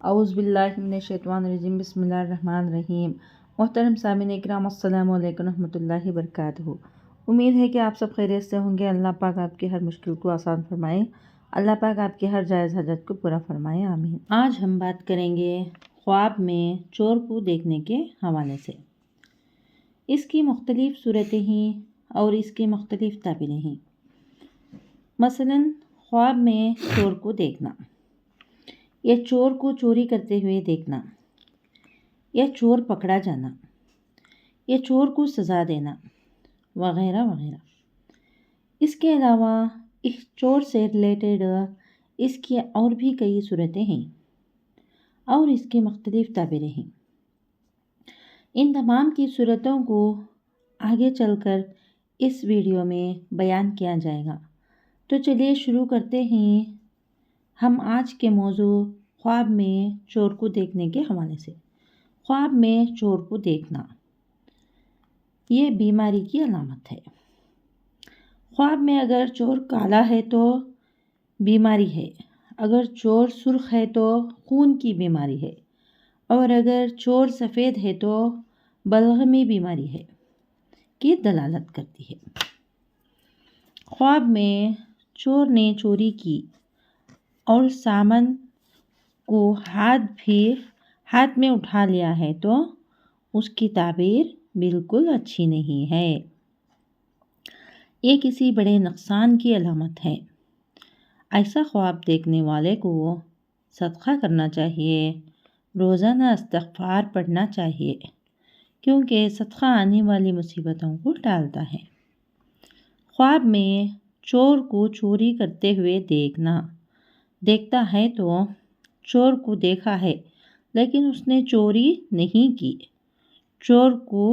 اعوذ باللہ من الشیطان الرجیم، بسم اللہ الرحمن الرحیم۔ محترم سامعین اکرام، السلام علیکم ورحمۃ اللہ وبرکاتہ۔ امید ہے کہ آپ سب خیریت سے ہوں گے۔ اللہ پاک آپ کی ہر مشکل کو آسان فرمائے، اللہ پاک آپ کی ہر جائز حاجت کو پورا فرمائے، آمین۔ آج ہم بات کریں گے خواب میں چور کو دیکھنے کے حوالے سے۔ اس کی مختلف صورتیں ہیں اور اس کی مختلف تعبیریں ہیں۔ مثلاً خواب میں چور کو دیکھنا، یا چور کو چوری کرتے ہوئے دیکھنا، یا چور پکڑا جانا، یا چور کو سزا دینا، وغیرہ وغیرہ۔ اس کے علاوہ اس چور سے ریلیٹڈ اس کی اور بھی کئی صورتیں ہیں اور اس کی مختلف تعبیریں ہیں۔ ان تمام کی صورتوں کو آگے چل کر اس ویڈیو میں بیان کیا جائے گا۔ تو چلیے شروع کرتے ہیں ہم آج کے موضوع خواب میں چور کو دیکھنے کے حوالے سے۔ خواب میں چور کو دیکھنا یہ بیماری کی علامت ہے۔ خواب میں اگر چور کالا ہے تو بیماری ہے، اگر چور سرخ ہے تو خون کی بیماری ہے، اور اگر چور سفید ہے تو بلغمی بیماری ہے کی دلالت کرتی ہے۔ خواب میں چور نے چوری کی اور سامان کو ہاتھ میں اٹھا لیا ہے تو اس کی تعبیر بالکل اچھی نہیں ہے۔ یہ کسی بڑے نقصان کی علامت ہے۔ ایسا خواب دیکھنے والے کو صدقہ کرنا چاہیے، روزانہ استغفار پڑھنا چاہیے، کیونکہ صدقہ آنے والی مصیبتوں کو ٹالتا ہے۔ خواب میں چور کو چوری کرتے ہوئے دیکھتا ہے تو چور کو دیکھا ہے لیکن اس نے چوری نہیں کی۔ چور کو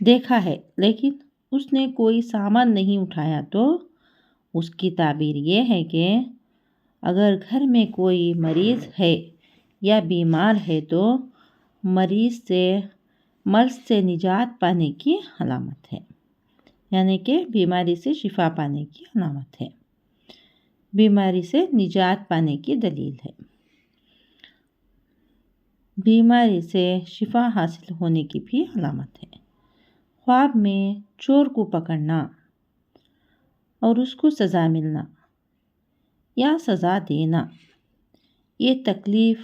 دیکھا ہے لیکن اس نے کوئی سامان نہیں اٹھایا تو اس کی تعبیر یہ ہے کہ اگر گھر میں کوئی مریض ہے یا بیمار ہے تو مرض سے نجات پانے کی علامت ہے، یعنی کہ بیماری سے شفا پانے کی علامت ہے، بیماری سے نجات پانے کی دلیل ہے، بیماری سے شفا حاصل ہونے کی بھی علامت ہے۔ خواب میں چور کو پکڑنا اور اس کو سزا ملنا یا سزا دینا یہ تکلیف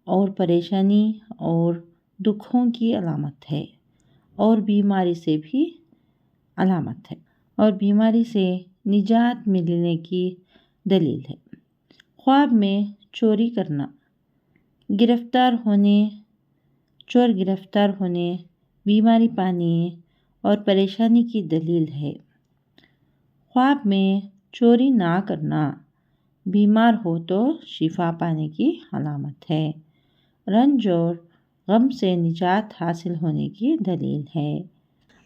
اور پریشانی اور دکھوں کی علامت ہے اور بیماری سے بھی علامت ہے اور بیماری سے نجات ملنے کی دلیل ہے۔ خواب میں چوری کرنا چور گرفتار ہونے، بیماری پانے اور پریشانی کی دلیل ہے۔ خواب میں چوری نہ کرنا بیمار ہو تو شفا پانے کی علامت ہے، رنج اور غم سے نجات حاصل ہونے کی دلیل ہے۔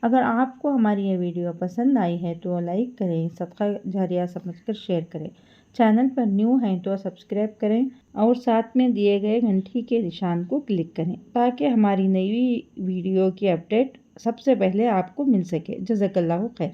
اگر آپ کو ہماری یہ ویڈیو پسند آئی ہے تو لائک کریں، صدقہ جاریہ سمجھ کر شیئر کریں، چینل پر نیو ہیں تو سبسکرائب کریں اور ساتھ میں دیے گئے گھنٹی کے نشان کو کلک کریں تاکہ ہماری نئی ویڈیو کی اپڈیٹ سب سے پہلے آپ کو مل سکے۔ جزاک اللہ خیر۔